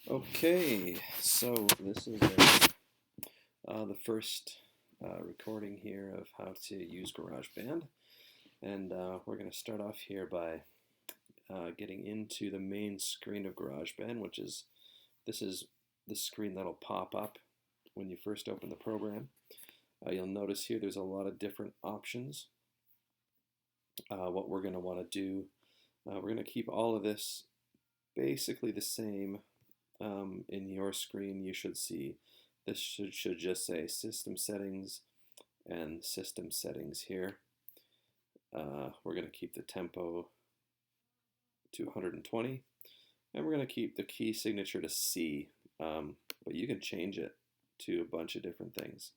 Okay, so this is the first recording here of how to use GarageBand, and we're going to start off here by getting into the main screen of GarageBand, this is the screen that'll pop up when you first open the program. You'll notice here there's a lot of different options. What we're going to want to do, we're going to keep all of this basically the same. In your screen, you should see this should just say System Settings and System Settings here. We're going to keep the tempo to 120, and we're going to keep the key signature to C, but you can change it to a bunch of different things.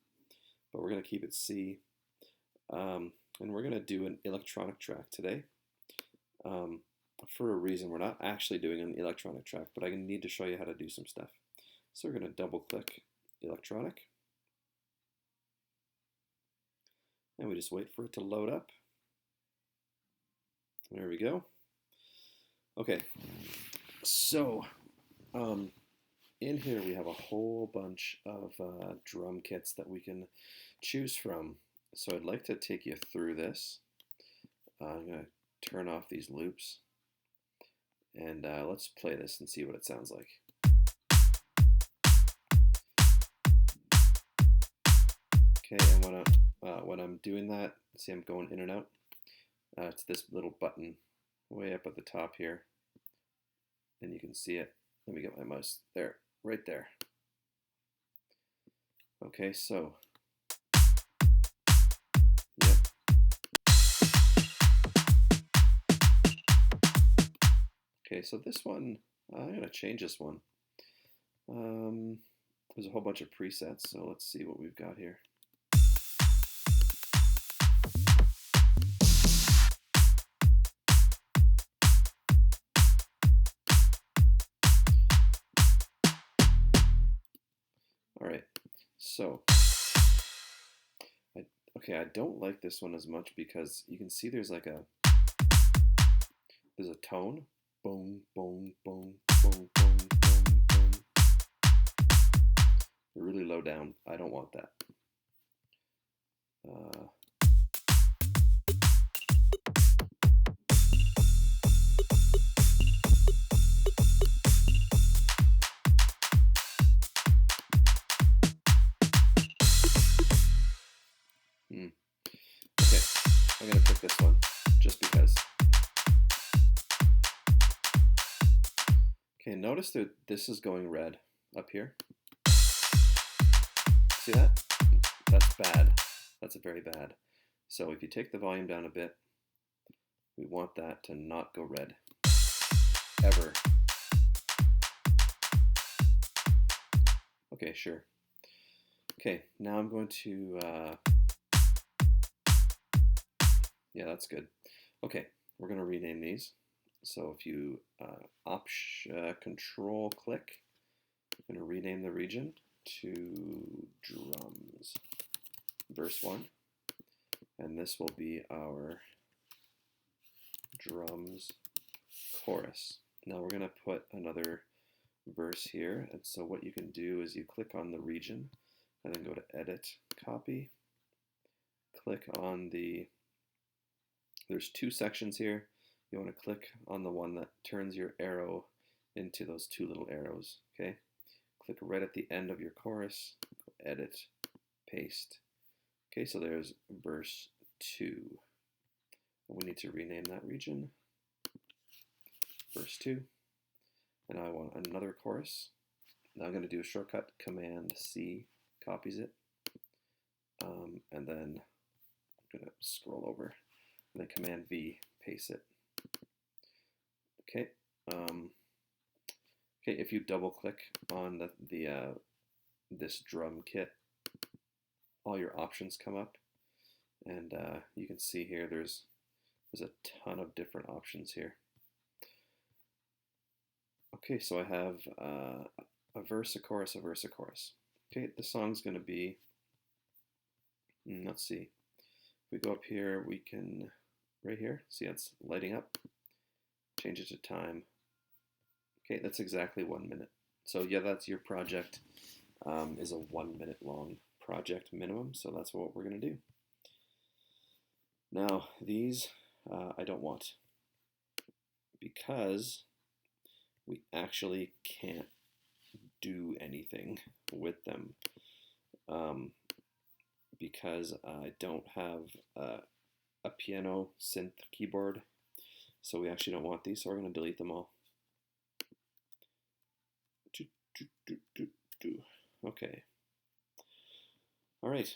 But we're going to keep it C, and we're going to do an electronic track today. For a reason, we're not actually doing an electronic track, but I need to show you how to do some stuff. So we're going to double click electronic, and we just wait for it to load up. There we go. Okay, so in here we have a whole bunch of drum kits that we can choose from. So I'd like to take you through this. I'm going to turn off these loops. And let's play this and see what it sounds like. Okay, and when I'm doing that, see I'm going in and out. It's this little button way up at the top here, and you can see it. Let me get my mouse there, right there. Okay, so yep. Okay, so this one, I'm going to change this one. There's a whole bunch of presets, so let's see what we've got here. All right, so I don't like this one as much because you can see there's a tone. Boom, boom, boom, boom, boom, boom, boom. Really low down. I don't want that. Okay, I'm going to pick this one just because. Okay, notice that this is going red up here. See that? That's bad. That's very bad. So if you take the volume down a bit, we want that to not go red. Ever. Okay, sure. Okay, now I'm going to... yeah, that's good. Okay, we're going to rename these. So if you Control click, I'm going to rename the region to drums, verse 1, and this will be our drums chorus. Now we're going to put another verse here, and so what you can do is you click on the region and then go to Edit, Copy, click on there's two sections here. You want to click on the one that turns your arrow into those two little arrows, okay? Click right at the end of your chorus, edit, paste. Okay, so there's verse 2. We need to rename that region, verse 2. And I want another chorus. Now I'm going to do a shortcut, Command C copies it. And then I'm going to scroll over, and then Command V paste it. Okay. Okay, if you double click on this drum kit, all your options come up, and you can see here there's a ton of different options here. Okay, so I have a verse, a chorus, a verse, a chorus. Okay, the song's going to be, let's see, if we go up here, we can, right here, see it's lighting up, change it to time. Okay, that's exactly 1 minute. So yeah, that's your project. Is a 1 minute long project minimum, so that's what we're going to do. Now, these I don't want, because we actually can't do anything with them, because I don't have a piano synth keyboard, so we actually don't want these, so we're going to delete them all. Okay. All right.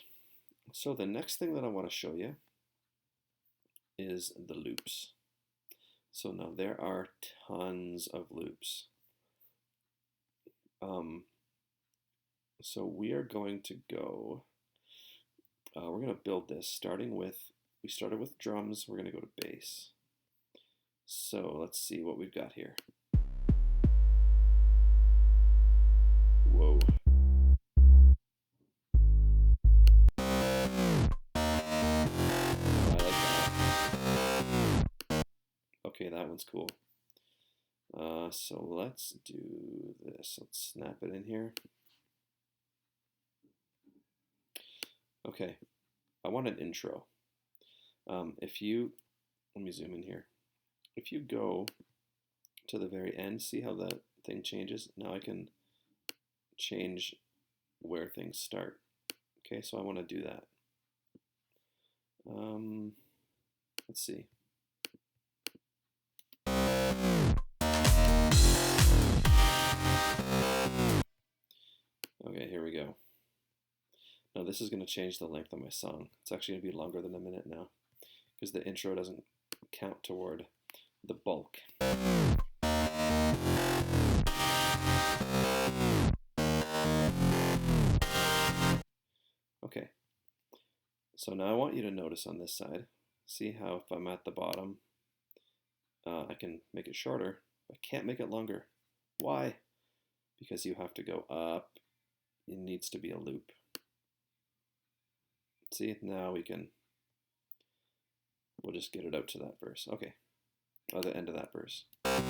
So the next thing that I want to show you is the loops. So now there are tons of loops. So we are going to go, we're going to build this we started with drums, we're going to go to bass. So let's see what we've got here. Whoa. I like that. Okay, that one's cool. So let's do this. Let's snap it in here. Okay, I want an intro. Let me zoom in here. If you go to the very end, see how that thing changes? Now I can change where things start. Okay, so I want to do that. Let's see. Okay, here we go. Now this is going to change the length of my song. It's actually going to be longer than a minute now, because the intro doesn't count toward the bulk. Okay, so now I want you to notice on this side, see how if I'm at the bottom, I can make it shorter. I can't make it longer. Why? Because you have to go up. It needs to be a loop. See, now we'll just get it out to that verse. Okay, or the end of that verse. Yeah.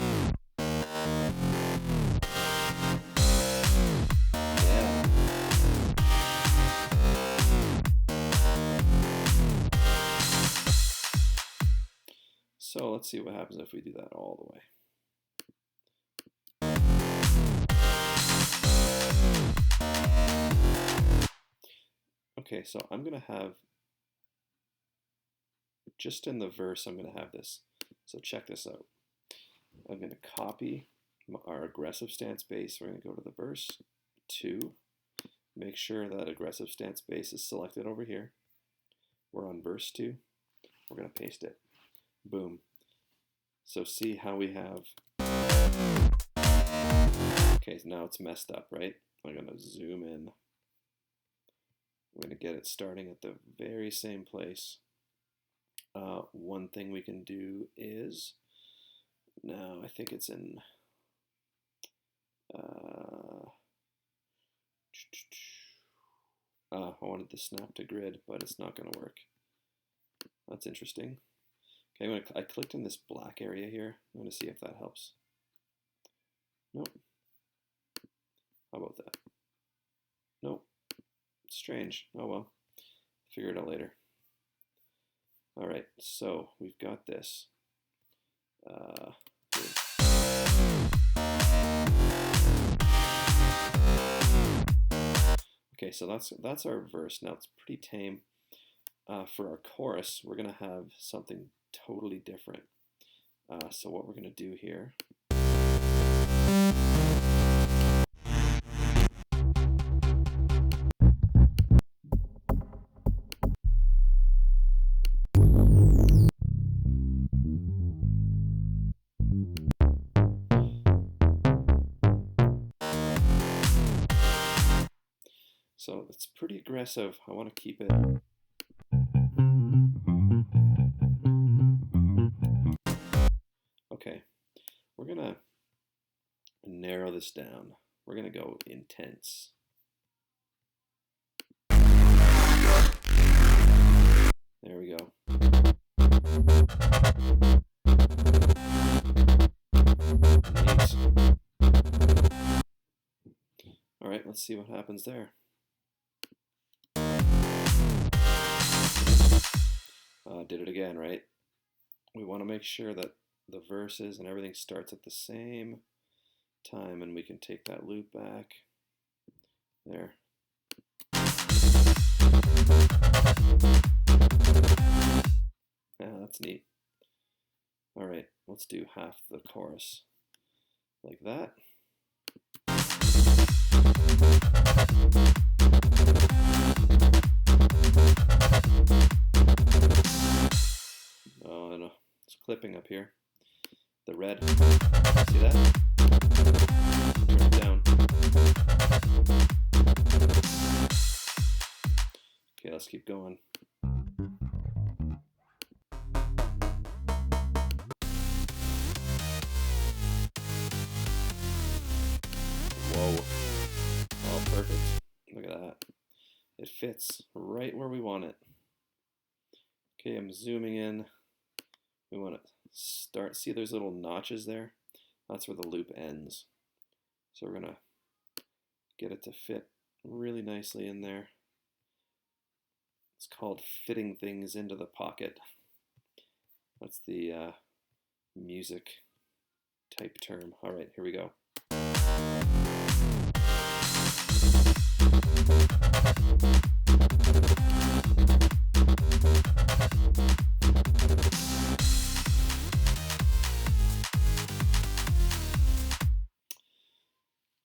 So let's see what happens if we do that all the way. Okay, so I'm going to have, just in the verse, I'm going to have this. So check this out. I'm going to copy our aggressive stance bass. We're going to go to the verse 2. Make sure that aggressive stance bass is selected over here. We're on verse 2. We're going to paste it. Boom. So see how we have, okay, now it's messed up, right? I'm going to zoom in. We're going to get it starting at the very same place. One thing we can do is, now I think it's in, I wanted the snap to grid, but it's not going to work. That's interesting. Okay, I clicked in this black area here. I'm going to see if that helps. Nope. How about that? Nope. Strange. Oh well. Figure it out later. All right, so we've got this. Okay, so that's our verse. Now it's pretty tame. For our chorus, we're gonna have something totally different. So what we're gonna do here. So it's pretty aggressive. I want to keep it. Okay, we're gonna narrow this down. We're gonna go intense. There we go. Neat. All right, let's see what happens there. Did it again, right? We want to make sure that the verses and everything starts at the same time, and we can take that loop back. There. Yeah, that's neat. All right, let's do half the chorus like that. Oh, and it's clipping up here. The red. See that? Turn it down. Okay, let's keep going. Whoa. Oh, perfect. Look at that. It fits right where we want it. Okay, I'm zooming in. We want to start. See those little notches there? That's where the loop ends. So we're going to get it to fit really nicely in there. It's called fitting things into the pocket. That's the music type term. All right, here we go.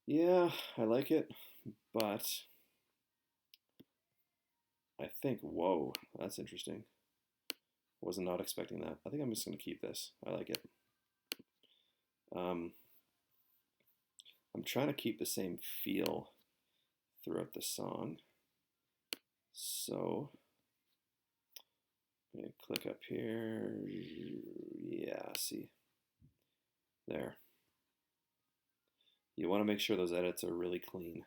Yeah, I like it, but I think, whoa, that's interesting. Was not expecting that. I think I'm just going to keep this. I like it. I'm trying to keep the same feel throughout the song. So I'm going to click up here. Yeah, see. There. You want to make sure those edits are really clean.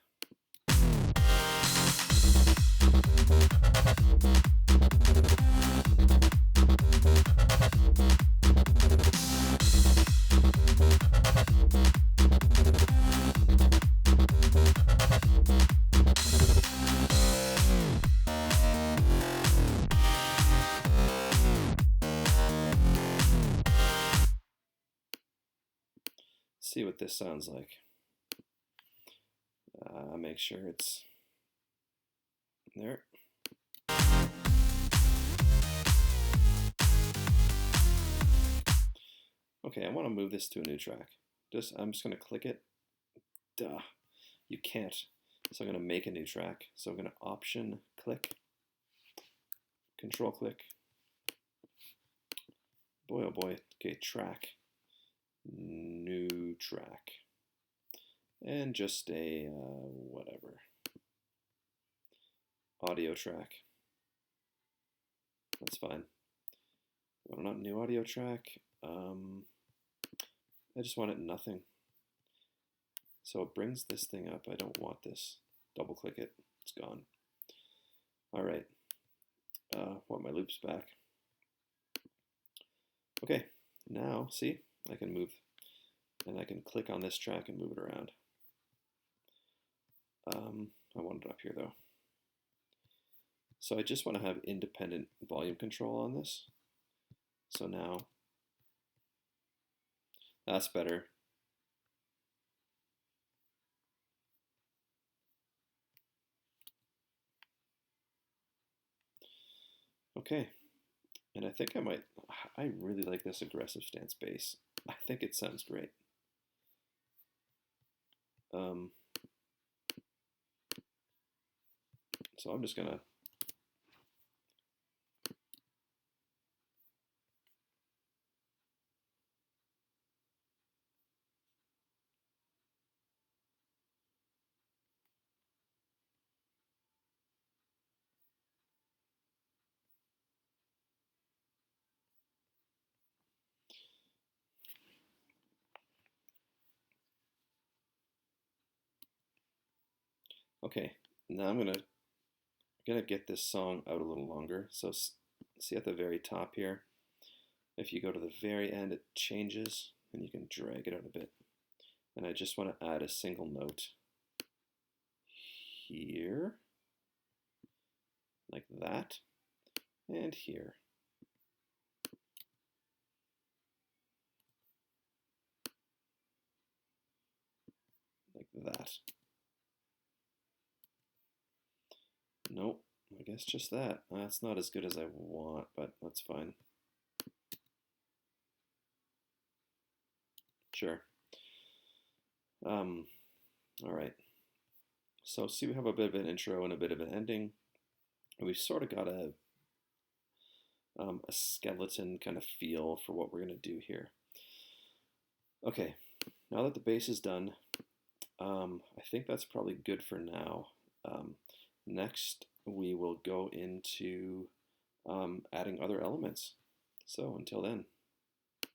See what this sounds like. Make sure it's there. Okay, I want to move this to a new track. I'm just going to click it. Duh, you can't. So I'm going to make a new track. So I'm going to option click, control click. Boy, oh boy. Okay, track, new track. And just a whatever, audio track. That's fine. Well, not new audio track. I just want it nothing. So it brings this thing up. I don't want this. Double click it. It's gone. All right. Want my loops back. Okay. Now, see, I can move, and I can click on this track and move it around. I want it up here though. So I just want to have independent volume control on this. So now, that's better. Okay, and I think I really like this aggressive stance bass. I think it sounds great. So I'm just gonna okay, now I'm gonna get this song out a little longer. So see at the very top here, if you go to the very end, it changes, and you can drag it out a bit. And I just want to add a single note. here, like that, and here. Like that. Nope, I guess just that. That's not as good as I want, but that's fine. Sure. All right. So see, we have a bit of an intro and a bit of an ending. We've sort of got a skeleton kind of feel for what we're going to do here. Okay, now that the base is done, I think that's probably good for now. Next, we will go into adding other elements. So until then.